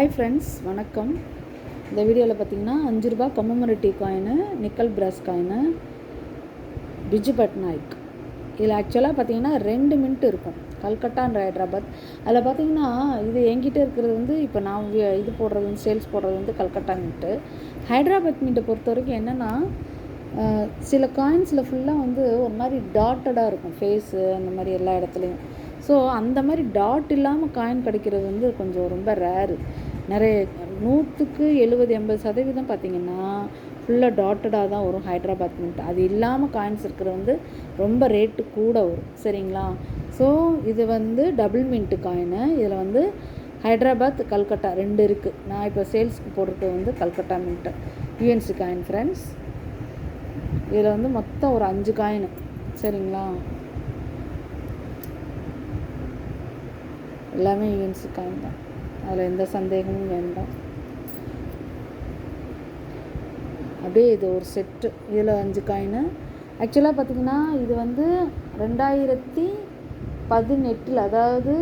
Hi friends, வணக்கம். இந்த வீடியோவில் பார்த்தீங்கன்னா 5 ரூபா கமெமரேட்டிவ் காயினு, நிக்கல் பிராஸ் காயினு, பிஜு பட்நாயக். இதில் ஆக்சுவலாக பார்த்தீங்கன்னா 2 மின்ட் இருக்கும், கல்கட்டா அண்ட் ஹைதராபாத். அதில் பார்த்தீங்கன்னா இது என்கிட்ட இருக்கிறது வந்து இப்போ நான் இது போடுறது வந்து சேல்ஸ் போடுறது வந்து கல்கட்டா மின்ட்டு. ஹைதராபாத் மின்ட்டை பொறுத்த வரைக்கும் என்னென்னா சில காயின்ஸில் ஃபுல்லாக வந்து ஒரு மாதிரி டாட்டடாக இருக்கும், ஃபேஸு அந்த மாதிரி எல்லா இடத்துலையும். ஸோ அந்த மாதிரி டாட் இல்லாமல் காயின் கிடைக்கிறது வந்து கொஞ்சம் ரொம்ப ரேரு. நிறைய 100க்கு 70-80% பார்த்திங்கன்னா ஃபுல்லாக டாட்டடாக தான் வரும் ஹைதராபாத் மின்ட். அது இல்லாமல் காயின்ஸ் இருக்கிறது வந்து ரொம்ப ரேட்டு கூட வரும், சரிங்களா? ஸோ இது வந்து டபுள் மின்ட்டு காயினு. இதில் வந்து ஹைதராபாத், கல்கட்டா 2 இருக்குது. நான் இப்போ சேல்ஸுக்கு போடுறது வந்து Calcutta mint UNC coin friends. இதில் வந்து மொத்தம் ஒரு 5 காயின், சரிங்களா? எல்லாமே யூஎன்சி காயின் தான், அதில் எந்த சந்தேகமும் வேண்டாம். அப்படியே இது ஒரு செட்டு, இதில் 5 காயின். ஆக்சுவலாக பார்த்திங்கன்னா இது வந்து 2018, அதாவது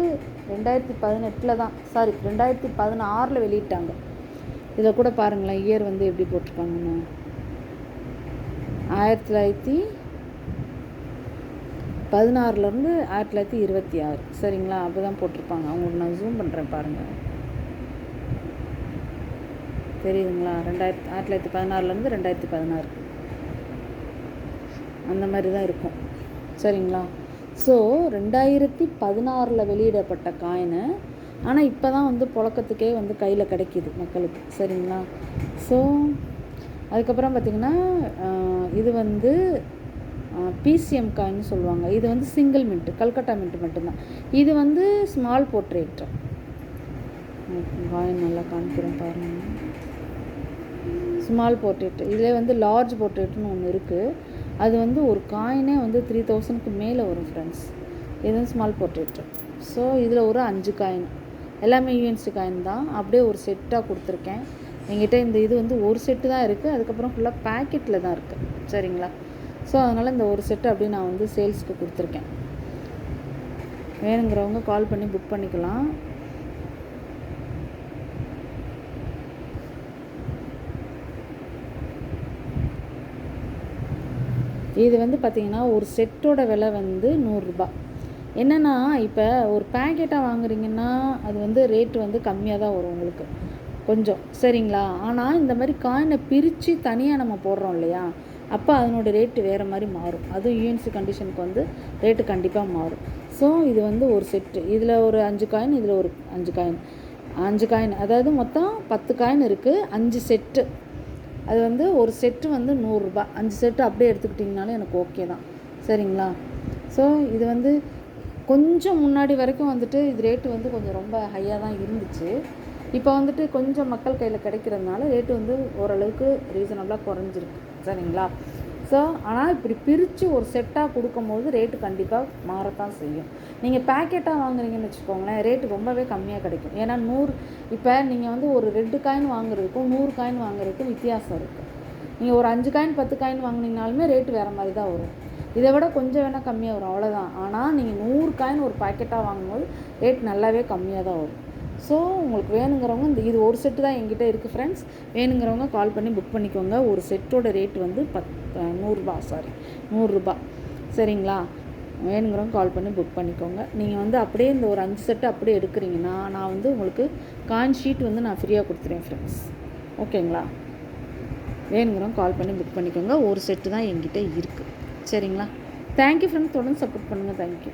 2018 தான், 2016 வெளியிட்டாங்க. இதில் கூட பாருங்களேன், இயர் வந்து எப்படி போட்டிருக்காங்கன்னு. 1916 1926, சரிங்களா? அப்போ தான் போட்டிருப்பாங்க. அவங்களுக்கு நான் ஜூம் பண்ணுறேன் பாருங்கள், தெரியுதுங்களா? 1916 2016 அந்த மாதிரி தான் இருக்கும், சரிங்களா? ஸோ 2016 வெளியிடப்பட்ட காயினு, ஆனால் இப்போ தான் வந்து புழக்கத்துக்கே வந்து கையில் கிடைக்கிது மக்களுக்கு, சரிங்களா? ஸோ அதுக்கப்புறம் பார்த்திங்கன்னா இது வந்து பிசிஎம் காயின்னு சொல்லுவாங்க. இது வந்து சிங்கிள் மின்ட்டு, கல்கட்டா மின்ட்டு மட்டும்தான். இது வந்து ஸ்மால் போர்ட்ரேட்டு காயின், நல்லா காமிக்கிறேன் பாருங்கள். Small portrait. இதில் வந்து லார்ஜ் போர்ட்ரேட்டுன்னு ஒன்று இருக்குது. அது வந்து ஒரு காயினே வந்து 3000க்கு மேலே வரும் ஃப்ரெண்ட்ஸ். இது வந்து ஸ்மால் போர்ட்ரேட்டு. ஸோ இதில் ஒரு 5 காயின், எல்லாமே யூஎன்சி காயின் தான். அப்படியே ஒரு செட்டாக கொடுத்துருக்கேன். என்கிட்ட இந்த இது வந்து ஒரு செட்டு தான் இருக்குது, அதுக்கப்புறம் ஃபுல்லாக பேக்கெட்டில் தான் இருக்குது, சரிங்களா? ஸோ அதனால் இந்த ஒரு செட்டு அப்படியே நான் வந்து சேல்ஸுக்கு கொடுத்துருக்கேன். வேணுங்கிறவங்க கால் பண்ணி புக் பண்ணிக்கலாம். இது வந்து பார்த்திங்கன்னா ஒரு செட்டோட விலை வந்து 100 ரூபா. என்னென்னா இப்போ ஒரு பேக்கெட்டாக வாங்குறீங்கன்னா அது வந்து ரேட்டு வந்து கம்மியாக தான் வரும் உங்களுக்கு கொஞ்சம், சரிங்களா? ஆனால் இந்த மாதிரி காயினை பிரித்து தனியாக நம்ம போடுறோம் இல்லையா, அப்போ அதனோட ரேட்டு வேறு மாதிரி மாறும். அதுவும் யூஎன்சி கண்டிஷனுக்கு வந்து ரேட்டு கண்டிப்பாக மாறும். ஸோ இது வந்து ஒரு செட்டு, இதில் ஒரு 5 காயின், இதில் ஒரு 5 காயின், 5 காயின், அதாவது மொத்தம் 10 காயின் இருக்குது, 5 செட்டு. அது வந்து ஒரு செட்டு வந்து 100 ரூபா. 5 செட்டு அப்படியே எடுத்துக்கிட்டிங்கனாலும் எனக்கு ஓகே தான், சரிங்களா? ஸோ இது வந்து கொஞ்சம் முன்னாடி வரைக்கும் வந்துட்டு இது ரேட்டு வந்து கொஞ்சம் ரொம்ப ஹையாக தான் இருந்துச்சு. இப்போ வந்துட்டு கொஞ்சம் மக்கள் கையில் கிடைக்கிறதுனால ரேட்டு வந்து ஓரளவுக்கு ரீசனபிளாக குறைஞ்சிருக்கு, சரிங்களா? ஸோ ஆனால் இப்படி பிரித்து ஒரு செட்டாக கொடுக்கும்போது ரேட்டு கண்டிப்பாக மாறத்தான் செய்யும். நீங்கள் பேக்கெட்டாக வாங்குறீங்கன்னு வச்சுக்கோங்களேன், ரேட்டு ரொம்பவே கம்மியாக கிடைக்கும். ஏன்னா இப்போ நீங்கள் வந்து ஒரு 2 காயின் வாங்குறதுக்கும் 100 காயின் வாங்குறதுக்கும் வித்தியாசம் இருக்குது. நீங்கள் ஒரு 5 காயின் 10 காயின் வாங்கினீங்கனாலுமே ரேட்டு வேறு மாதிரி தான் வரும். இதை விட கொஞ்சம் வேணால் கம்மியாக வரும், அவ்வளோதான். ஆனால் நீங்கள் 100 காயின் ஒரு பேக்கெட்டாக வாங்கும்போது ரேட் நல்லாவே கம்மியாக தான் வரும். ஸோ உங்களுக்கு வேணுங்கிறவங்க இது ஒரு செட்டு தான் என்கிட்ட இருக்குது ஃப்ரெண்ட்ஸ். வேணுங்கிறவங்க கால் பண்ணி புக் பண்ணிக்கோங்க. ஒரு செட்டோட ரேட் வந்து 100 ரூபா, சரிங்களா? வேணுங்கிறவங்க கால் பண்ணி புக் பண்ணிக்கோங்க. நீங்கள் வந்து அப்படியே இந்த ஒரு 5 செட்டு அப்படியே எடுக்கிறீங்கன்னா நான் வந்து உங்களுக்கு காயின் ஷீட் வந்து நான் ஃப்ரீயாக கொடுத்துருவேன் ஃப்ரெண்ட்ஸ், ஓகேங்களா? வேணுங்கிறவங்க கால் பண்ணி புக் பண்ணிக்கோங்க. ஒரு செட்டு தான் என்கிட்ட இருக்குது, சரிங்களா? தேங்க்யூ ஃப்ரெண்ட்ஸ், தொடர்ந்து சப்போர்ட் பண்ணுங்கள். தேங்க்யூ.